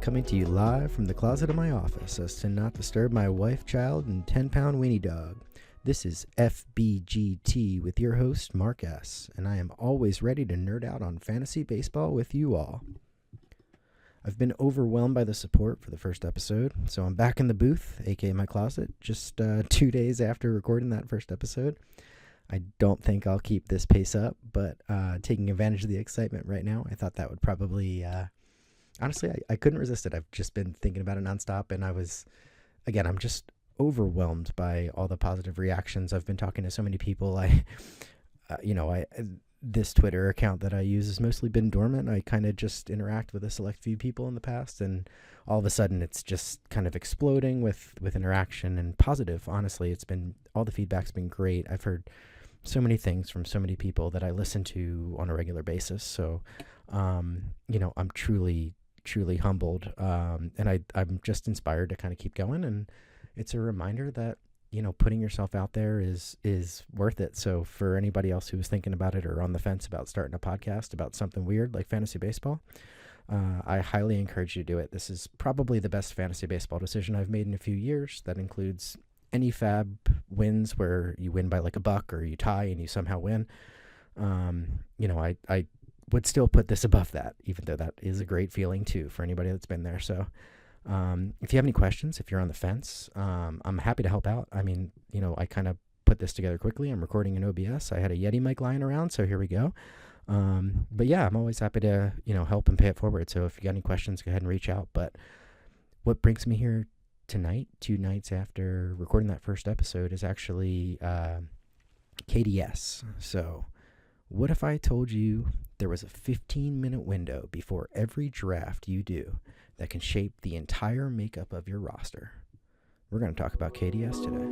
coming to you live from the closet of my office so as to not disturb my wife, child, and 10-pound weenie dog. This is FBGT with your host, Mark S., and I am always ready to nerd out on fantasy baseball with you all. I've been overwhelmed by the support for the first episode, so I'm back in the booth, aka my closet, just 2 days after recording that first episode. I don't think I'll keep this pace up, but taking advantage of the excitement right now, I thought that would probably... Honestly, I couldn't resist it. I've just been thinking about it nonstop, and I'm just overwhelmed by all the positive reactions. I've been talking to so many people. This Twitter account that I use has mostly been dormant. I kind of just interact with a select few people in the past, and all of a sudden it's just kind of exploding with interaction and positive. Honestly, all the feedback's been great. I've heard so many things from so many people that I listen to on a regular basis. So, I'm truly humbled, and I'm just inspired to kind of keep going. And it's a reminder that putting yourself out there is worth it. So for anybody else who was thinking about it or on the fence about starting a podcast about something weird like fantasy baseball, I highly encourage you to do it. This is probably the best fantasy baseball decision I've made in a few years. That includes any fab wins where you win by like a buck or you tie and you somehow win. I would still put this above that, even though that is a great feeling too for anybody that's been there. So if you have any questions, if you're on the fence, I'm happy to help out. I mean, I kind of put this together quickly. I'm recording in OBS. I had a Yeti mic lying around, so here we go. But yeah, I'm always happy to, help and pay it forward. So if you got any questions, go ahead and reach out. But what brings me here tonight, 2 nights after recording that first episode, is actually KDS. So what if I told you there was a 15-minute window before every draft you do that can shape the entire makeup of your roster? We're going to talk about KDS today.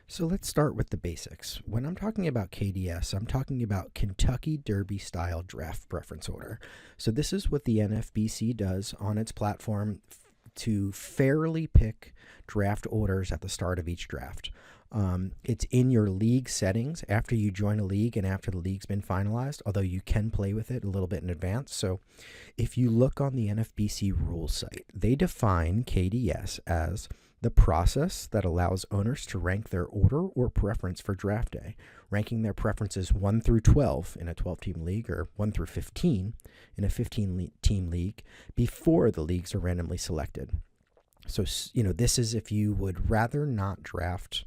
So let's start with the basics. When I'm talking about KDS, I'm talking about Kentucky Derby style draft preference order. So this is what the NFBC does on its platform to fairly pick draft orders at the start of each draft. It's in your league settings after you join a league and after the league's been finalized, although you can play with it a little bit in advance. So if you look on the NFBC rules site, they define KDS as the process that allows owners to rank their order or preference for draft day, ranking their preferences 1 through 12 in a 12-team league or 1 through 15 in a 15-team league before the leagues are randomly selected. So, this is if you would rather not draft,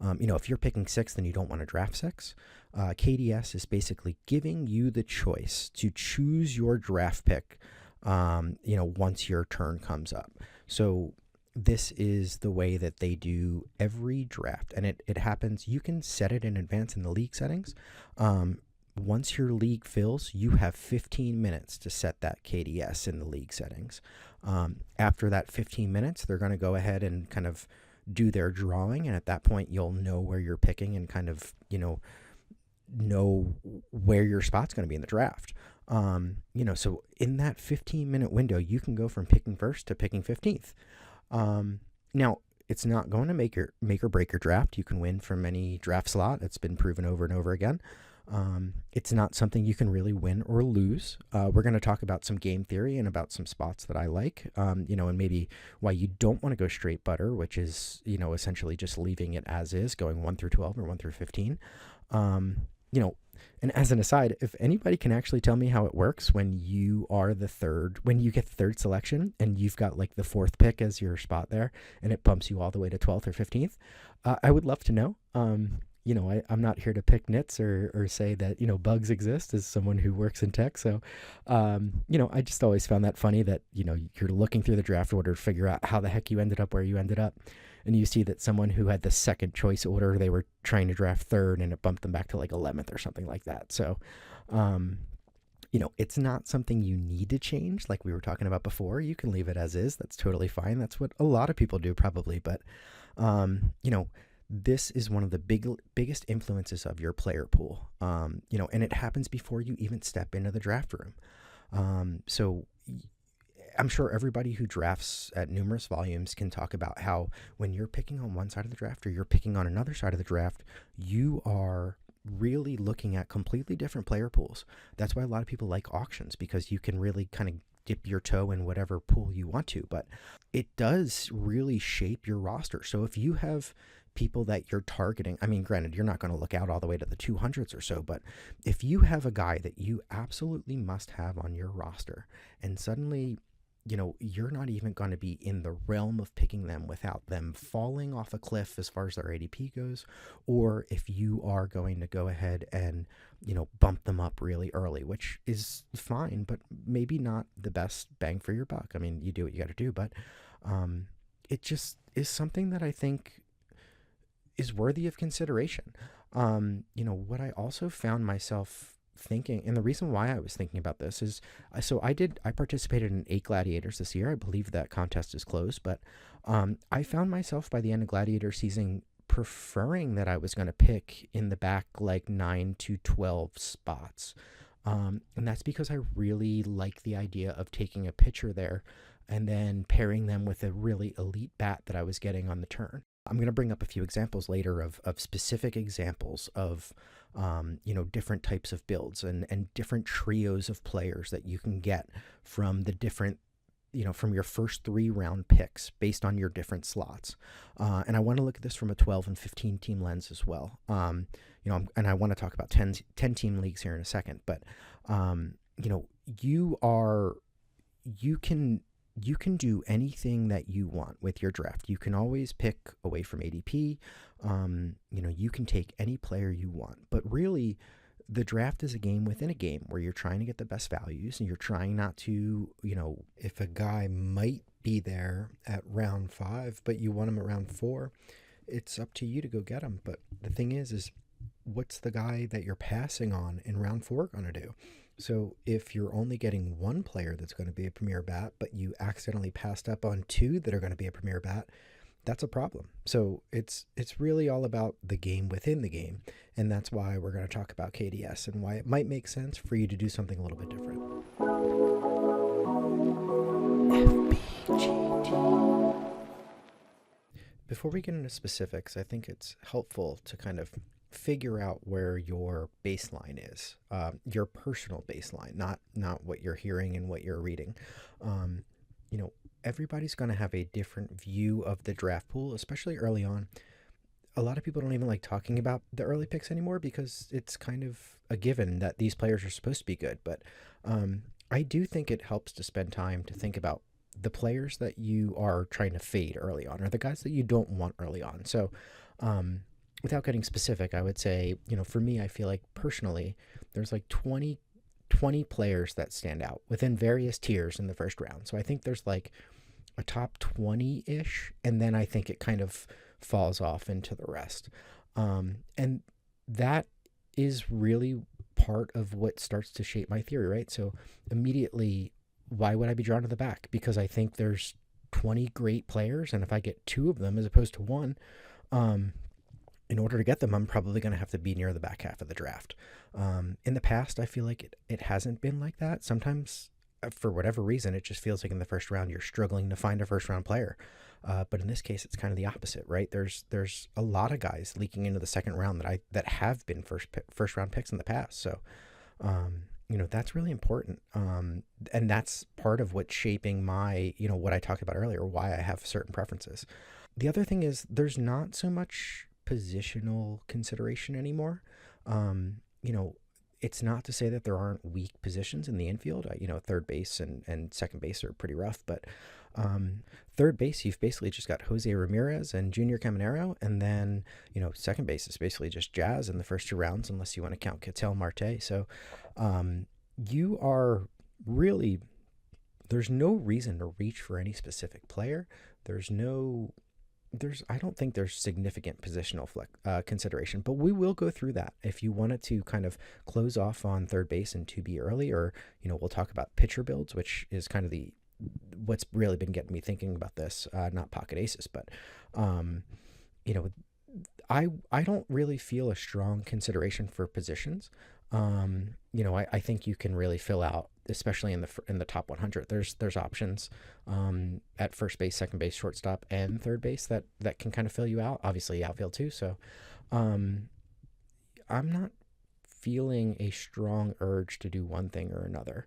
if you're picking 6th and you don't want to draft 6, KDS is basically giving you the choice to choose your draft pick, once your turn comes up. So this is the way that they do every draft, and it happens. You can set it in advance in the league settings. Once your league fills, you have 15 minutes to set that KDS in the league settings. After that 15 minutes, they're going to go ahead and kind of do their drawing, and at that point, you'll know where you're picking and kind of, know where your spot's going to be in the draft. So in that 15-minute window, you can go from picking first to picking 15th. Now, it's not going to make or break your draft. You can win from any draft slot. It's been proven over and over again. It's not something you can really win or lose. We're going to talk about some game theory and about some spots that I like, and maybe why you don't want to go straight butter, which is, essentially just leaving it as is, going 1 through 12 or 1 through 15. And as an aside, if anybody can actually tell me how it works when you get the third selection and you've got like the 4th pick as your spot there and it bumps you all the way to 12th or 15th, I would love to know. I'm not here to pick nits or say that, bugs exist as someone who works in tech. So, I just always found that funny that, you're looking through the draft order to figure out how the heck you ended up where you ended up. And you see that someone who had the second choice order, they were trying to draft 3rd and it bumped them back to like 11th or something like that. So, it's not something you need to change. Like we were talking about before, you can leave it as is. That's totally fine. That's what a lot of people do probably. But, this is one of the biggest influences of your player pool, and it happens before you even step into the draft room. So I'm sure everybody who drafts at numerous volumes can talk about how when you're picking on one side of the draft or you're picking on another side of the draft, you are really looking at completely different player pools. That's why a lot of people like auctions, because you can really kind of dip your toe in whatever pool you want to, but it does really shape your roster. So if you have people that you're targeting, I mean, granted, you're not going to look out all the way to the 200s or so, but if you have a guy that you absolutely must have on your roster, and suddenly, you're not even going to be in the realm of picking them without them falling off a cliff as far as their ADP goes, or if you are going to go ahead and, bump them up really early, which is fine, but maybe not the best bang for your buck. I mean, you do what you got to do, but it just is something that I think is worthy of consideration. What I also found myself thinking, and the reason why I was thinking about this is, I participated in 8 gladiators this year. I believe that contest is closed, but I found myself by the end of gladiator season preferring that I was going to pick in the back like 9 to 12 spots. And that's because I really like the idea of taking a pitcher there and then pairing them with a really elite bat that I was getting on the turn. I'm going to bring up a few examples later of specific examples of, different types of builds and different trios of players that you can get from the different, from your first 3 round picks based on your different slots. And I want to look at this from a 12 and 15 team lens as well. And I want to talk about 10 team leagues here in a second, but, you can do anything that you want with your draft. You can always pick away from ADP. You can take any player you want, but really the draft is a game within a game where you're trying to get the best values, and you're trying not to, if a guy might be there at round 5, but you want him at round 4, it's up to you to go get him. But the thing is what's the guy that you're passing on in round 4 going to do? So if you're only getting one player that's going to be a premier bat, but you accidentally passed up on 2 that are going to be a premier bat, that's a problem. So it's really all about the game within the game. And that's why we're going to talk about KDS and why it might make sense for you to do something a little bit different. FBGT. Before we get into specifics, I think it's helpful to kind of figure out where your baseline is, your personal baseline, not what you're hearing and what you're reading. Everybody's going to have a different view of the draft pool, especially early on. A lot of people don't even like talking about the early picks anymore because it's kind of a given that these players are supposed to be good. But I do think it helps to spend time to think about the players that you are trying to fade early on, or the guys that you don't want early on. So without getting specific, I would say, for me, I feel like personally, there's like 20 players that stand out within various tiers in the first round. So I think there's like a top 20-ish, and then I think it kind of falls off into the rest. And that is really part of what starts to shape my theory, right? So immediately, why would I be drawn to the back? Because I think there's 20 great players, and if I get 2 of them as opposed to 1, in order to get them, I'm probably going to have to be near the back half of the draft. In the past, I feel like it hasn't been like that. Sometimes, for whatever reason, it just feels like in the first round, you're struggling to find a first-round player. But in this case, it's kind of the opposite, right? There's a lot of guys leaking into the second round that have been first-round picks in the past. So, that's really important. And that's part of what's shaping my, what I talked about earlier, why I have certain preferences. The other thing is there's not so much positional consideration anymore. It's not to say that there aren't weak positions in the infield. Third base and second base are pretty rough, but third base, you've basically just got Jose Ramirez and Junior Caminero, and then, second base is basically just Jazz in the first 2 rounds, unless you want to count Ketel Marte. So you are really, there's no reason to reach for any specific player. I don't think there's significant positional consideration, but we will go through that. If you wanted to kind of close off on third base and 2B early, or, we'll talk about pitcher builds, which is kind of what's really been getting me thinking about this, not pocket aces, but, I don't really feel a strong consideration for positions. I think you can really fill out, especially in the top 100. There's options at first base, second base, shortstop, and third base that can kind of fill you out. Obviously, outfield too. So I'm not feeling a strong urge to do one thing or another.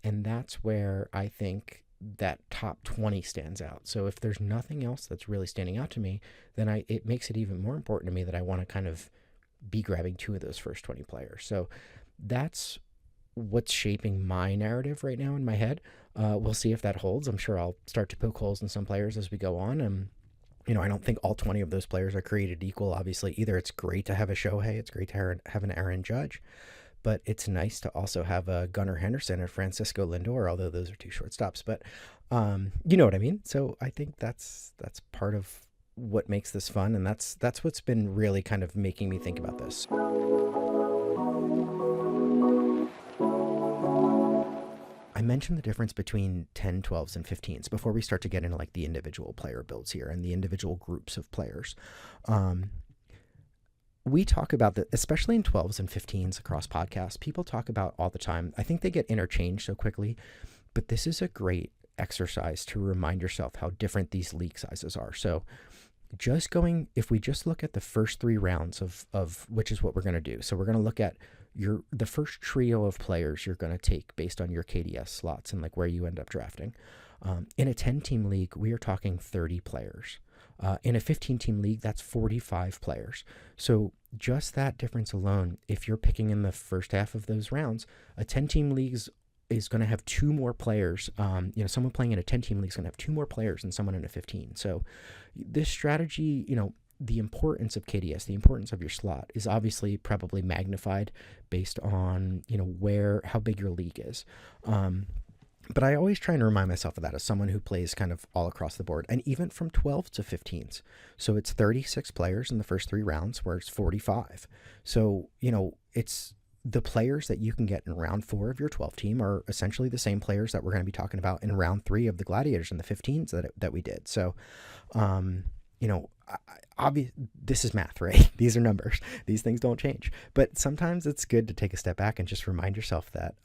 And that's where I think that top 20 stands out. So if there's nothing else that's really standing out to me, then it makes it even more important to me that I want to kind of be grabbing 2 of those first 20 players. So that's what's shaping my narrative right now in my head. We'll see if that holds. I'm sure I'll start to poke holes in some players as we go on. And, I don't think all 20 of those players are created equal, obviously, either. It's great to have a Shohei. It's great to have an Aaron Judge. But it's nice to also have a Gunnar Henderson and Francisco Lindor, although those are 2 shortstops. But you know what I mean? So I think that's part of what makes this fun. And that's what's been really kind of making me think about this. I mentioned the difference between 10, 12s, and 15s before we start to get into like the individual player builds here and the individual groups of players. We talk about that, especially in 12s and 15s across podcasts, people talk about all the time. I think they get interchanged so quickly, but this is a great exercise to remind yourself how different these league sizes are. So if we just look at the first 3 rounds of which is what we're going to do. So we're going to look at the first trio of players you're going to take based on your KDS slots and like where you end up drafting. In a 10-team league, we are talking 30 players. In a 15-team league, that's 45 players. So just that difference alone, if you're picking in the first half of those rounds, a 10-team league is going to have 2 more players. Someone playing in a 10-team league is going to have 2 more players than someone in a 15. So this strategy, the importance of KDS, the importance of your slot is obviously probably magnified based on, how big your league is. But I always try and remind myself of that as someone who plays kind of all across the board, and even from 12 to 15s. So it's 36 players in the first 3 rounds, where it's 45. So, it's the players that you can get in round 4 of your 12 team are essentially the same players that we're going to be talking about in round 3 of the Gladiators and the 15s that we did. So, this is math, right? These are numbers. These things don't change. But sometimes it's good to take a step back and just remind yourself that,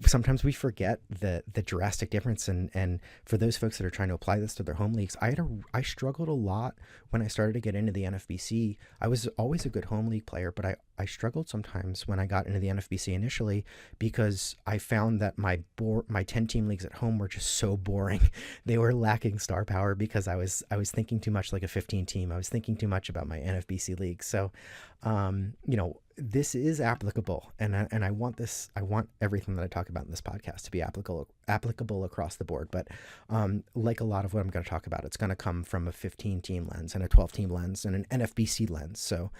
sometimes we forget the drastic difference. And for those folks that are trying to apply this to their home leagues, I struggled a lot when I started to get into the NFBC. I was always a good home league player, but I struggled sometimes when I got into the NFBC initially, because I found that my 10-team leagues at home were just so boring. They were lacking star power because I was thinking too much like a 15-team. I was thinking too much about my NFBC league. So, this is applicable, and I want everything that I talk about in this podcast to be applicable across the board. But like a lot of what I'm going to talk about, it's going to come from a 15-team lens and a 12-team lens and an NFBC lens. So,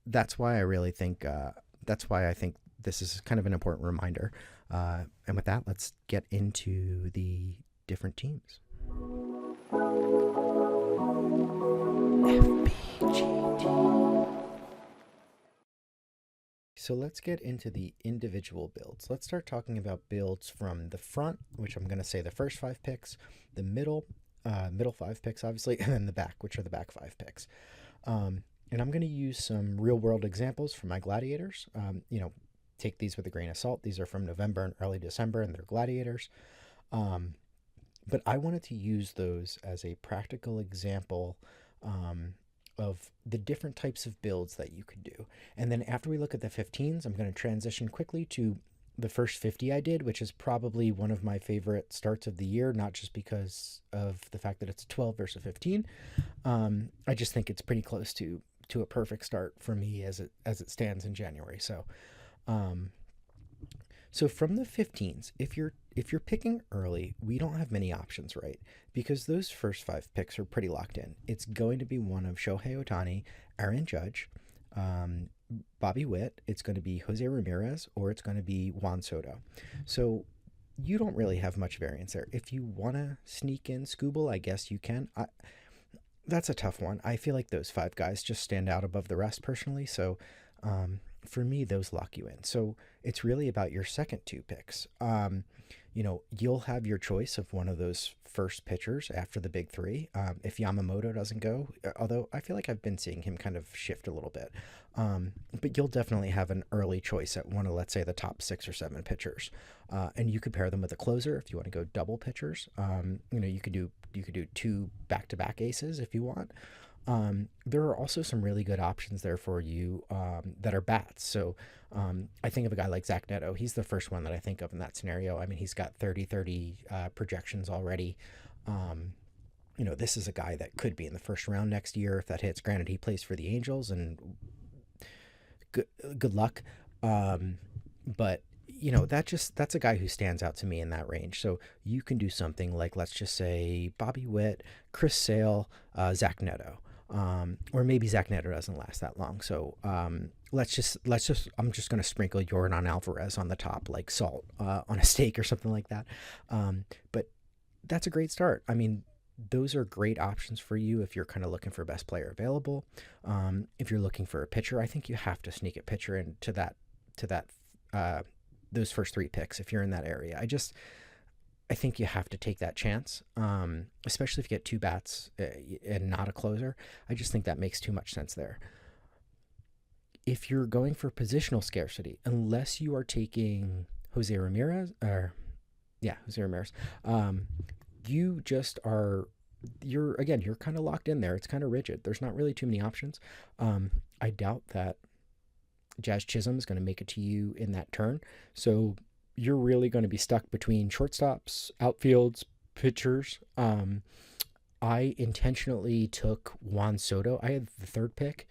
that's why I really think I think this is kind of an important reminder. And with that, let's get into the different teams. FBGT. So let's get into the individual builds. Let's start talking about builds from the front, which I'm going to say the first 5 picks, the middle 5 picks, obviously, and then the back, which are the back 5 picks. And I'm going to use some real world examples from my Gladiators. Take these with a grain of salt. These are from November and early December, and they're Gladiators. But I wanted to use those as a practical example of the different types of builds that you could do. And then after we look at the 15s, I'm going to transition quickly to the first 50 I did, which is probably one of my favorite starts of the year, not just because of the fact that it's a 12 versus 15. I just think it's pretty close to a perfect start for me as it stands in January. So from the 15s, if you're picking early, we don't have many options, right? Because those first 5 picks are pretty locked in. It's going to be one of Shohei Ohtani, Aaron Judge, Bobby Witt, it's going to be Jose Ramirez, or it's going to be Juan Soto. So you don't really have much variance there. If you want to sneak in Skubal, I guess you can. That's a tough one. I feel like those 5 guys just stand out above the rest personally. So for me, those lock you in. So it's really about your second 2 picks. You'll have your choice of one of those first pitchers after the big 3. If Yamamoto doesn't go, although I feel like I've been seeing him kind of shift a little bit, but you'll definitely have an early choice at one of, let's say, the top 6 or 7 pitchers. And you could pair them with a closer if you want to go double pitchers. You could do 2 back-to-back aces if you want. There are also some really good options there for you that are bats. So I think of a guy like Zach Neto. He's the first one that I think of in that scenario. I mean, he's got 30-30 projections already. Um, this is a guy that could be in the first round next year if that hits. Granted, he plays for the Angels, and good luck. But that's a guy who stands out to me in that range. So you can do something like, let's just say, Bobby Witt, Chris Sale, Zach Neto. Or maybe Zach Neto doesn't last that long. So I'm just going to sprinkle Yordan Alvarez on the top, like salt on a steak or something like that. But that's a great start. I mean, those are great options for you if you're kind of looking for best player available. If you're looking for a pitcher, I think you have to sneak a pitcher into that those first three picks if you're in that area. I think you have to take that chance, especially if you get two bats and not a closer. I just think that makes too much sense there. If you're going for positional scarcity, unless you are taking Jose Ramirez, you just are, you're kind of locked in there. It's kind of rigid. There's not really too many options. I doubt that Jazz Chisholm is going to make it to you in that turn. So you're really going to be stuck between shortstops, outfields, pitchers. I intentionally took Juan Soto. I had the third pick.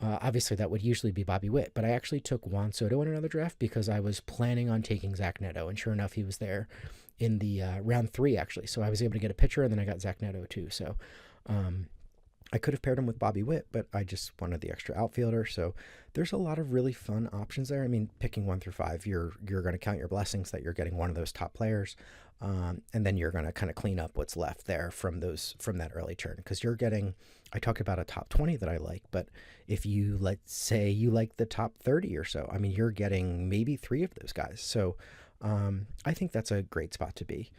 Obviously, that would usually be Bobby Witt, but I actually took Juan Soto in another draft because I was planning on taking Zach Neto, and sure enough, he was there in the round 3, actually. So I was able to get a pitcher, and then I got Zach Neto, too. So I could have paired him with Bobby Witt, but I just wanted the extra outfielder. So there's a lot of really fun options there. I mean, picking 1 through 5, you're going to count your blessings that you're getting one of those top players, and then you're going to kind of clean up what's left there from that early turn, because you're getting. I talked about a top 20 that I like, but if you, let's say you like the top 30 or so, I mean, you're getting maybe 3 of those guys. So I think that's a great spot to be.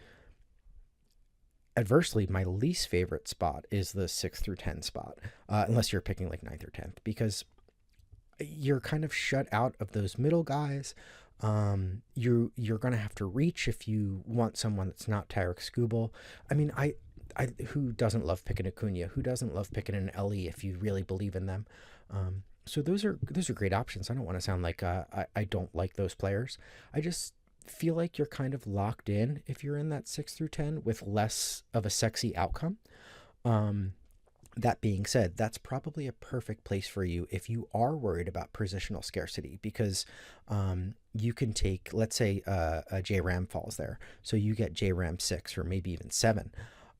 Adversely, my least favorite spot is the 6 through 10 spot, unless you're picking like 9th or 10th, because you're kind of shut out of those middle guys. You're going to have to reach if you want someone that's not Tarek Skubal. I mean, I who doesn't love picking Acuna? Who doesn't love picking an Ellie if you really believe in them? So those are great options. I don't want to sound like I don't like those players. I just feel like you're kind of locked in if you're in that 6 through 10 with less of a sexy outcome. That being said, that's probably a perfect place for you if you are worried about positional scarcity, because you can take, let's say a J-Ram falls there. So you get J-Ram 6 or maybe even 7.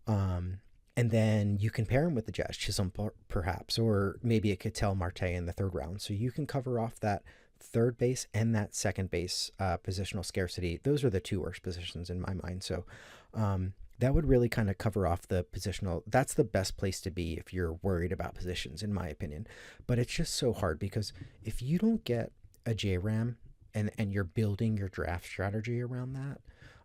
And then you can pair him with the Jazz Chisholm perhaps, or maybe a Ketel Marte in the 3rd round. So you can cover off that third base and that second base positional scarcity. Those are the 2 worst positions in my mind. So that would really kind of cover off the positional. That's the best place to be if you're worried about positions, in my opinion. But it's just so hard, because if you don't get a J-Ram and you're building your draft strategy around that,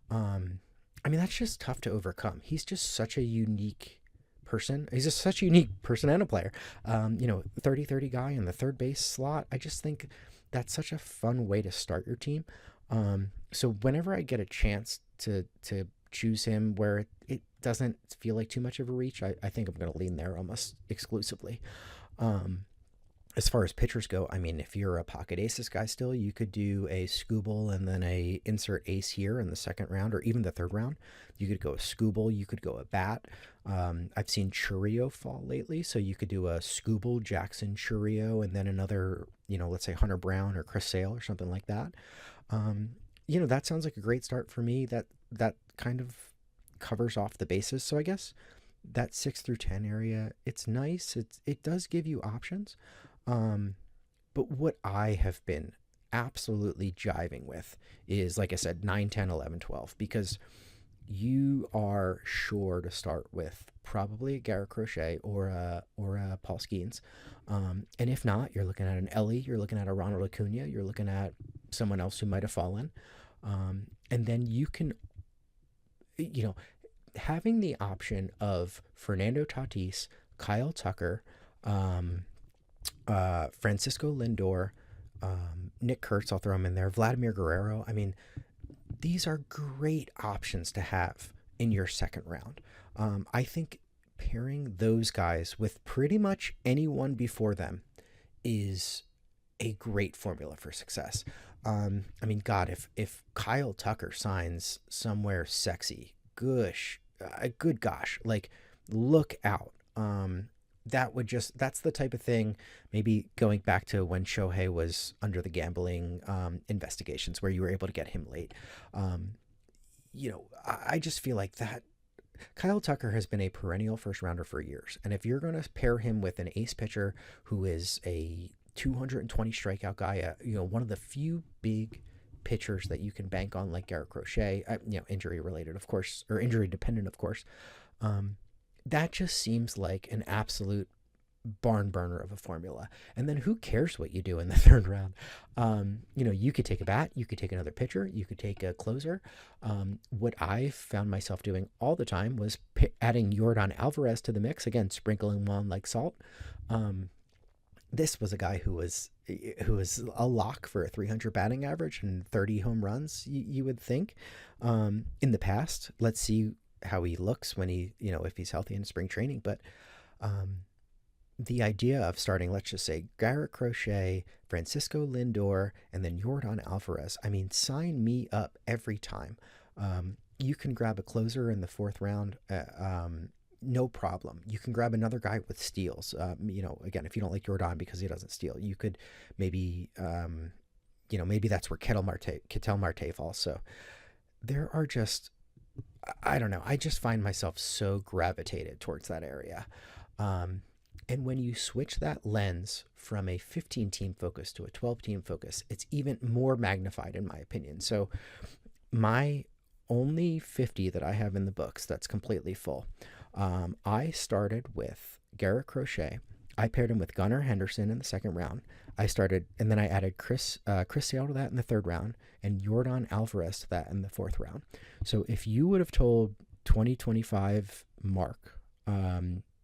I mean, that's just tough to overcome. He's just such a unique person. He's just such a unique person and a player. 30-30 guy in the third base slot. I just think that's such a fun way to start your team. So whenever I get a chance to choose him where it doesn't feel like too much of a reach, I think I'm going to lean there almost exclusively. As far as pitchers go, I mean, if you're a pocket aces guy still, you could do a Skubal and then a insert ace here in the 2nd round or even the 3rd round. You could go a Skubal, you could go a bat. I've seen Churio fall lately, so you could do a Skubal, Jackson, Churio, and then another, let's say Hunter Brown or Chris Sale or something like that. That sounds like a great start for me. That kind of covers off the bases. So I guess that 6 through 10 area, it's nice. It does give you options. But what I have been absolutely jiving with is, like I said, 9, 10, 11, 12, because you are sure to start with probably a Garrett Crochet or a Paul Skeens. And if not, you're looking at an Ellie, you're looking at a Ronald Acuna, you're looking at someone else who might have fallen. And then you can, having the option of Fernando Tatis, Kyle Tucker, Francisco Lindor, Nick Kurtz, I'll throw him in there, Vladimir Guerrero. I mean, these are great options to have in your 2nd round. I think pairing those guys with pretty much anyone before them is a great formula for success. I mean, God, if Kyle Tucker signs somewhere sexy, good gosh, like look out. That's the type of thing, maybe going back to when Shohei was under the gambling investigations where you were able to get him late. I just feel like that Kyle Tucker has been a perennial first rounder for years. And if you're going to pair him with an ace pitcher who is a 220 strikeout guy, one of the few big pitchers that you can bank on, like Garrett Crochet, injury related, of course, or injury dependent, of course, that just seems like an absolute barn burner of a formula. And then who cares what you do in the third round? You could take a bat, you could take another pitcher, you could take a closer. What I found myself doing all the time was adding Yordan Alvarez to the mix, again, sprinkling him on like salt. This was a guy who was a lock for a 300 batting average and 30 home runs, you would think. In the past, let's see how he looks when if he's healthy in spring training. But the idea of starting, let's just say, Garrett Crochet, Francisco Lindor, and then Yordan Alvarez, I mean, sign me up every time. You can grab a closer in the fourth round, no problem. You can grab another guy with steals. Again, if you don't like Yordan because he doesn't steal, you could maybe, maybe that's where Ketel Marte falls. So there are just, I don't know. I just find myself so gravitated towards that area. And when you switch that lens from a 15-team focus to a 12-team focus, it's even more magnified, in my opinion. So my only 50 that I have in the books that's completely full, I started with Garrett Crochet. I paired him with Gunnar Henderson in the second round. And then I added Chris Sale to that in the third round and Yordan Alvarez to that in the fourth round. So if you would have told 2025 Mark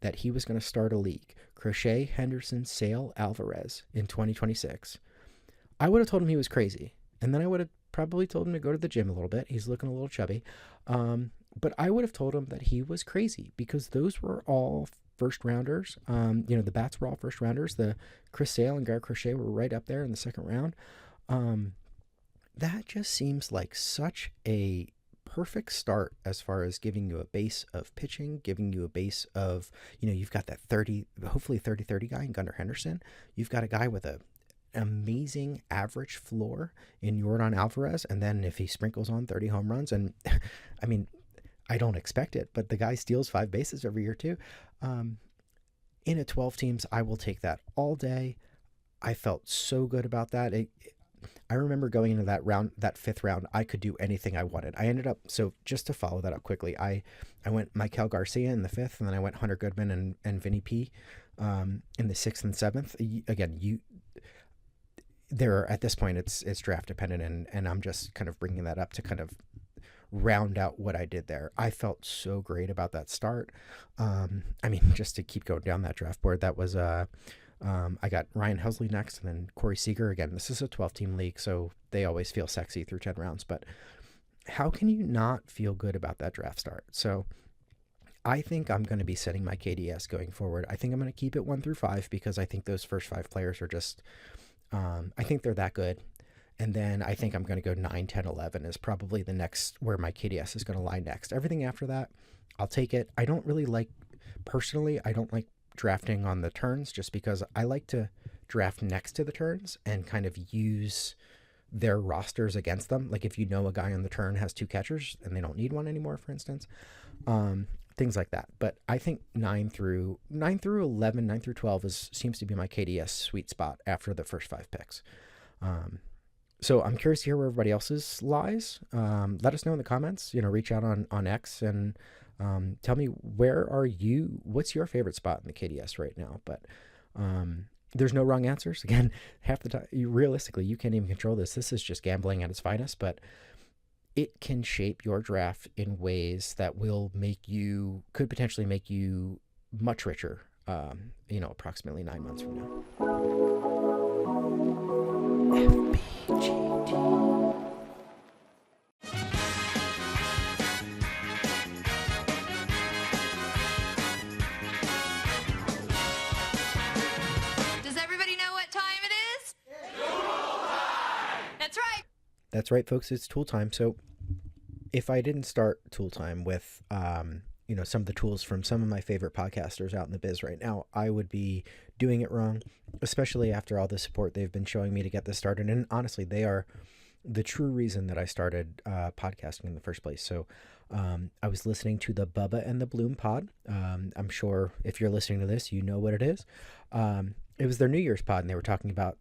that he was going to start a league, Crochet, Henderson, Sale, Alvarez in 2026, I would have told him he was crazy. And then I would have probably told him to go to the gym a little bit. He's looking a little chubby. But I would have told him that he was crazy because those were all first rounders. The bats were all first rounders. The Chris Sale and Garrett Crochet were right up there in the second round. That just seems like such a perfect start as far as giving you a base of pitching, giving you a base of, you've got that 30-30 guy in Gunnar Henderson. You've got a guy with an amazing average floor in Yordan Alvarez. And then if he sprinkles on 30 home runs, and I mean, I don't expect it, but the guy steals 5 bases every year too. In a 12 teams, I will take that all day. I felt so good about that. I remember going into that fifth round, I could do anything I wanted. I ended up, so just to follow that up quickly, I went Michael Garcia in the fifth, and then I went Hunter Goodman and Vinny P in the sixth and seventh. Again, at this point, it's draft dependent, and I'm just kind of bringing that up to kind of round out what I did there. I felt so great about that start. Just to keep going down that draft board, that was I got Ryan Helsley next, and then Corey Seager. Again, this is a 12-team league, so they always feel sexy through 10 rounds. But how can you not feel good about that draft start? So I think I'm going to be setting my KDS going forward. I think I'm going to keep it 1 through 5 because I think those first 5 players are just, I think they're that good. And then I think I'm going to go 9, 10, 11 is probably the next where my KDS is going to lie next. Everything after that, I'll take it. I don't like drafting on the turns just because I like to draft next to the turns and kind of use their rosters against them. Like if a guy on the turn has 2 catchers and they don't need one anymore, for instance, things like that. But I think 9 through 11, 9 through 12 seems to be my KDS sweet spot after the first 5 picks. So I'm curious to hear where everybody else's lies. Let us know in the comments, reach out on X and tell me what's your favorite spot in the KDS right now. But there's no wrong answers. Again, half the time, realistically, you can't even control this. This is just gambling at its finest, but it can shape your draft in ways that could potentially make you much richer, approximately 9 months from now. FBGT. That's right, folks. It's tool time. So if I didn't start tool time with, some of the tools from some of my favorite podcasters out in the biz right now, I would be doing it wrong, especially after all the support they've been showing me to get this started. And honestly, they are the true reason that I started podcasting in the first place. So I was listening to the Bubba and the Bloom pod. I'm sure if you're listening to this, you know what it is. It was their New Year's pod, and they were talking about,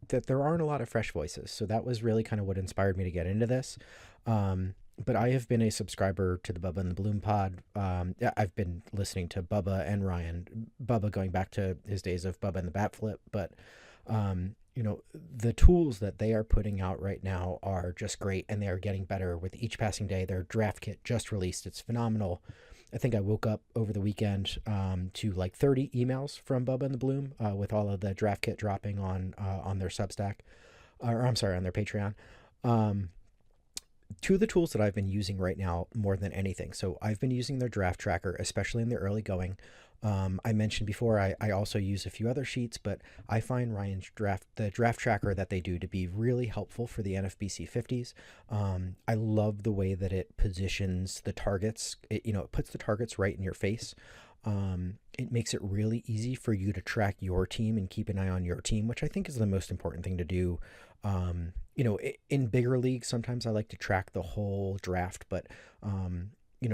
that there aren't a lot of fresh voices. So that was really kind of what inspired me to get into this. But I have been a subscriber to the Bubba and the Bloom pod. I've been listening to Bubba and Ryan. Bubba going back to his days of Bubba and the Bat Flip. But, the tools that they are putting out right now are just great, and they are getting better with each passing day. Their draft kit just released. It's phenomenal. I think I woke up over the weekend to like 30 emails from Bubba and the Bloom with all of the draft kit dropping on their Substack, or I'm sorry, on their Patreon. Two of the tools that I've been using right now more than anything. So I've been using their draft tracker, especially in the early going. I mentioned before, I also use a few other sheets, but I find the draft tracker that they do to be really helpful for the NFBC 50s. I love the way that it positions the targets. It puts the targets right in your face. It makes it really easy for you to track your team and keep an eye on your team, which I think is the most important thing to do. In bigger leagues, sometimes I like to track the whole draft, but,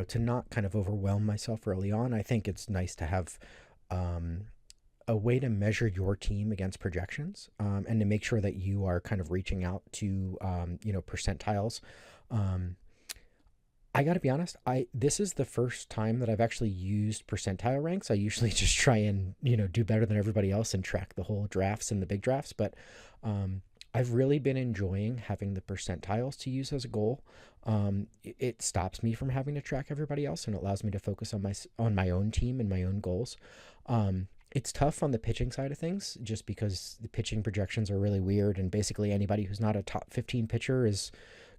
to not kind of overwhelm myself early on, I think it's nice to have a way to measure your team against projections, and to make sure that you are kind of reaching out to, percentiles. I got to be honest, this is the first time that I've actually used percentile ranks. I usually just try and, do better than everybody else and track the whole drafts and the big drafts. But I've really been enjoying having the percentiles to use as a goal. It stops me from having to track everybody else, and it allows me to focus on my own team and my own goals. It's tough on the pitching side of things, just because the pitching projections are really weird, and basically anybody who's not a top 15 pitcher is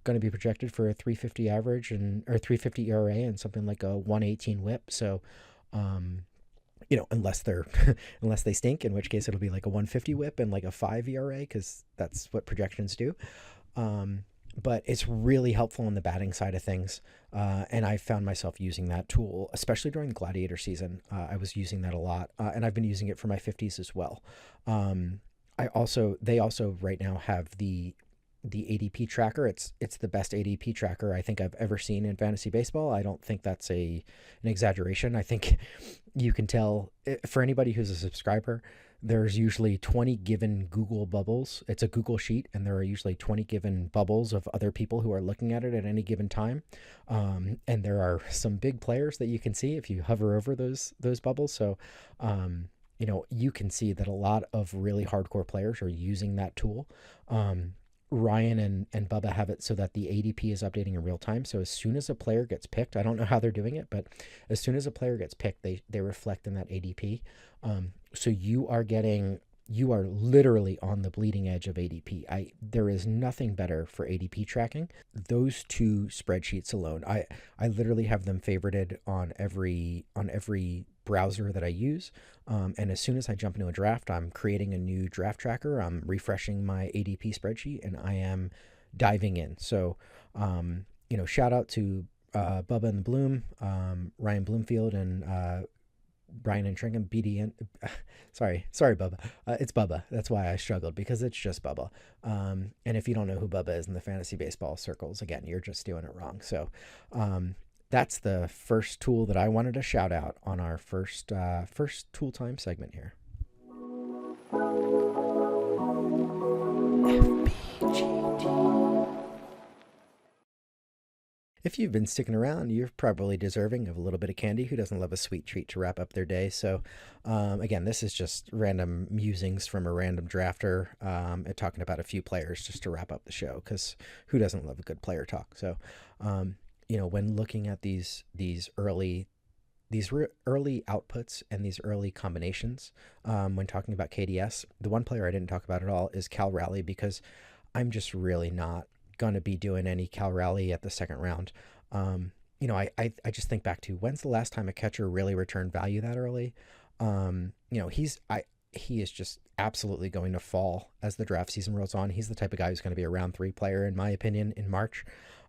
going to be projected for a 350 average or 350 ERA and something like a 118 WHIP. So, unless unless they stink, in which case it'll be like a 150 WHIP and like a 5 ERA, because that's what projections do. But it's really helpful on the batting side of things. And I found myself using that tool, especially during the Gladiator season. I was using that a lot, and I've been using it for my 50s as well. They also right now have the ADP tracker. It's the best ADP tracker I think I've ever seen in fantasy baseball. I don't think that's an exaggeration. I think you can tell, for anybody who's a subscriber, there's usually 20 given Google bubbles. It's a Google sheet, and there are usually 20 given bubbles of other people who are looking at it at any given time. And there are some big players that you can see if you hover over those bubbles. So, you can see that a lot of really hardcore players are using that tool. Ryan and Bubba have it so that the ADP is updating in real time. So as soon as a player gets picked, I don't know how they're doing it, but as soon as a player gets picked, they reflect in that ADP. So you are literally on the bleeding edge of ADP. There is nothing better for ADP tracking. Those two spreadsheets alone, I literally have them favorited on every browser that I use. And as soon as I jump into a draft, I'm creating a new draft tracker. I'm refreshing my ADP spreadsheet, and I am diving in. So, shout out to Bubba and the Bloom, Ryan Bloomfield, and Brian and Trinkham, BDN. Sorry, Bubba. It's Bubba. That's why I struggled, because it's just Bubba. And if you don't know who Bubba is in the fantasy baseball circles, again, you're just doing it wrong. So, that's the first tool that I wanted to shout out on our first tool time segment here. FBGT. If you've been sticking around, you're probably deserving of a little bit of candy. Who doesn't love a sweet treat to wrap up their day? So, again, this is just random musings from a random drafter, talking about a few players just to wrap up the show, because who doesn't love a good player talk? So, when looking at these early outputs and these early combinations, when talking about KDS, the one player I didn't talk about at all is Cal Raleigh, because I'm just really not going to be doing any Cal Raleigh at the second round. I just think back to, when's the last time a catcher really returned value that early? he is just absolutely going to fall as the draft season rolls on. He's the type of guy who's going to be a round 3 player, in my opinion, in March.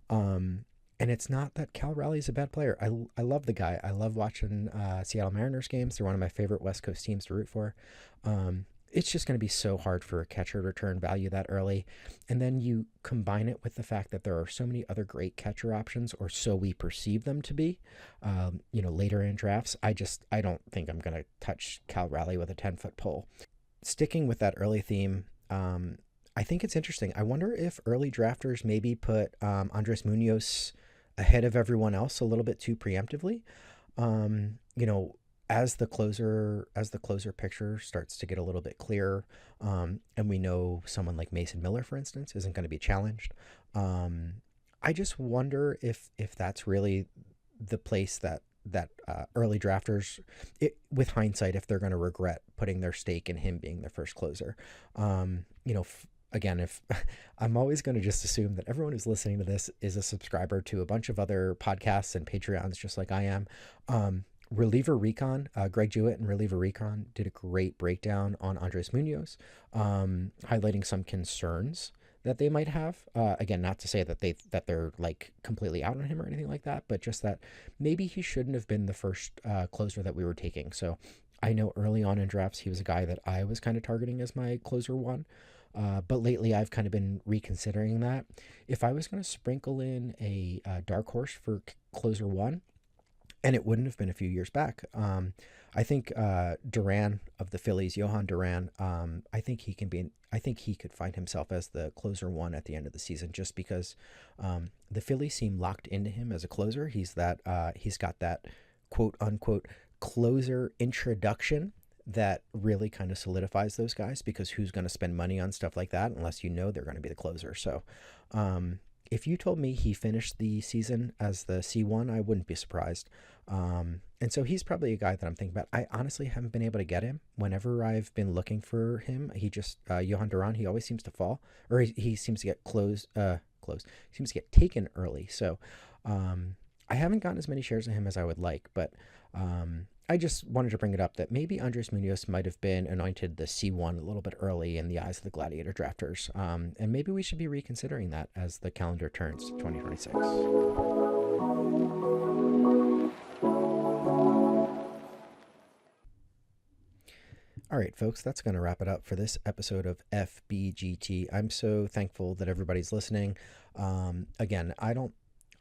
And it's not that Cal Raleigh is a bad player. I love the guy. I love watching Seattle Mariners games. They're one of my favorite West Coast teams to root for. It's just going to be so hard for a catcher to return value that early. And then you combine it with the fact that there are so many other great catcher options, or so we perceive them to be, later in drafts. I don't think I'm going to touch Cal Raleigh with a 10-foot pole. Sticking with that early theme, I think it's interesting. I wonder if early drafters maybe put Andres Munoz ahead of everyone else a little bit too preemptively. As the closer picture starts to get a little bit clearer, and we know someone like Mason Miller, for instance, isn't going to be challenged. I just wonder if that's really the place that early drafters, with hindsight, if they're going to regret putting their stake in him being their first closer. Again, if I'm always going to just assume that everyone who's listening to this is a subscriber to a bunch of other podcasts and Patreons, just like I am. Reliever Recon, Greg Jewett and Reliever Recon did a great breakdown on Andres Munoz, highlighting some concerns that they might have. Again, not to say that they're like completely out on him or anything like that, but just that maybe he shouldn't have been the first closer that we were taking. So I know early on in drafts, he was a guy that I was kind of targeting as my closer one. But lately I've kind of been reconsidering that. If I was going to sprinkle in a dark horse for closer one, and it wouldn't have been a few years back, I think Duran of the Phillies, Johan Duran, I think he could find himself as the closer one at the end of the season, just because the Phillies seem locked into him as a closer. He's got that quote unquote closer introduction that really kind of solidifies those guys, because who's going to spend money on stuff like that unless you know they're going to be the closer? So if you told me he finished the season as the C1, I wouldn't be surprised. And so he's probably a guy that I'm thinking about. I honestly haven't been able to get him. Whenever I've been looking for him, he just, Johan Duran, he always seems to fall, or he seems to get he seems to get taken early. So I haven't gotten as many shares of him as I would like, but I just wanted to bring it up that maybe Andres Munoz might have been anointed the C1 a little bit early in the eyes of the Gladiator drafters. And maybe we should be reconsidering that as the calendar turns to 2026. All right, folks, that's going to wrap it up for this episode of FBGT. I'm so thankful that everybody's listening. Again, I'm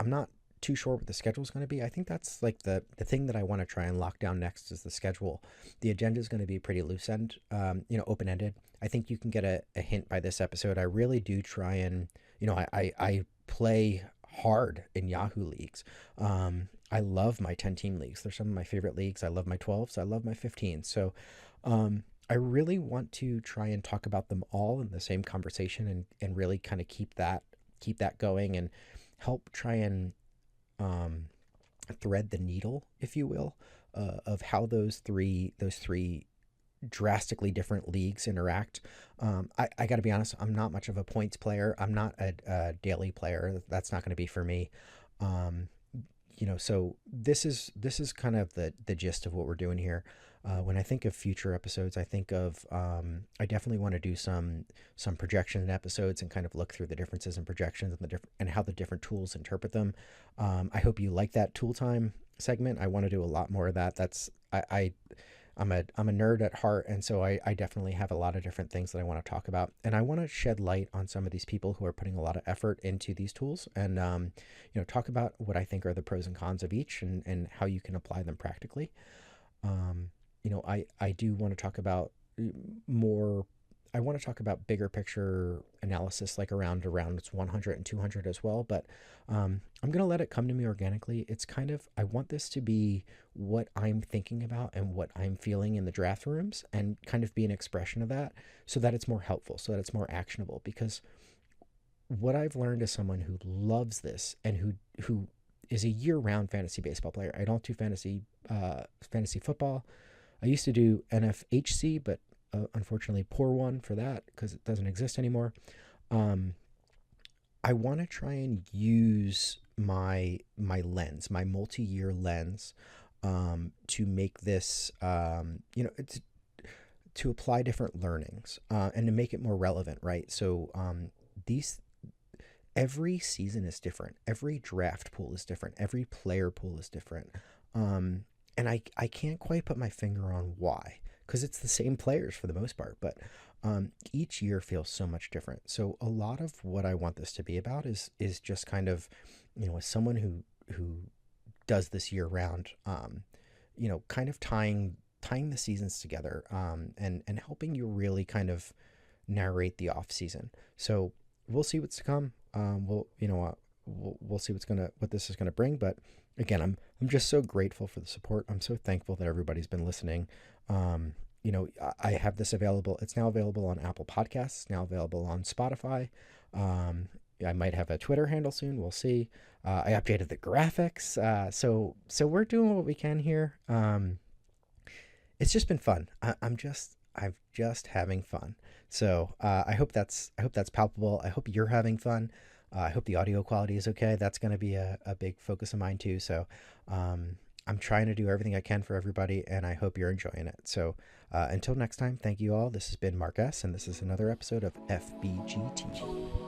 not too sure what the schedule is going to be. I think that's like the thing that I want to try and lock down next is the schedule. The agenda is going to be pretty loose end, open-ended. I think you can get a hint by this episode. I really do try and, I play hard in Yahoo leagues. I love my 10-team leagues. They're some of my favorite leagues. I love my 12s. I love my 15s. So I really want to try and talk about them all in the same conversation and really kind of keep that going and help try and thread the needle, if you will, of how those three drastically different leagues interact. I got to be honest, I'm not much of a points player. I'm not a daily player. That's not going to be for me. So this is kind of the gist of what we're doing here. When I think of future episodes, I think of I definitely want to do some projection episodes and kind of look through the differences in projections and how the different tools interpret them. I hope you like that tool time segment. I want to do a lot more of that. I'm a nerd at heart, and so I definitely have a lot of different things that I want to talk about, and I want to shed light on some of these people who are putting a lot of effort into these tools, and talk about what I think are the pros and cons of each, and how you can apply them practically. I do want to talk about more. I want to talk about bigger picture analysis, like around rounds 100 and 200 as well, but I'm going to let it come to me organically. It's kind of, I want this to be what I'm thinking about and what I'm feeling in the draft rooms, and kind of be an expression of that, so that it's more helpful, so that it's more actionable. Because what I've learned as someone who loves this and who is a year-round fantasy baseball player, I don't do fantasy football. I used to do NFHC, but unfortunately poor one for that because it doesn't exist anymore. I want to try and use my lens, my multi-year lens, to make this, to apply different learnings and to make it more relevant, right? So these every season is different. Every draft pool is different. Every player pool is different. And I can't quite put my finger on why, because it's the same players for the most part, but each year feels so much different. So a lot of what I want this to be about is just kind of, as someone who does this year round, kind of tying the seasons together, and helping you really kind of narrate the off season. So we'll see what's to come. We'll see what this is gonna bring. But again, I'm just so grateful for the support. I'm so thankful that everybody's been listening. I have this available. It's now available on Apple Podcasts. It's now available on Spotify. I might have a Twitter handle soon. We'll see. I updated the graphics. So we're doing what we can here. It's just been fun. I'm just having fun. So I hope that's palpable. I hope you're having fun. I hope the audio quality is okay. That's going to be a big focus of mine too. So I'm trying to do everything I can for everybody, and I hope you're enjoying it. So until next time, thank you all. This has been Mark S., and this is another episode of FBGT.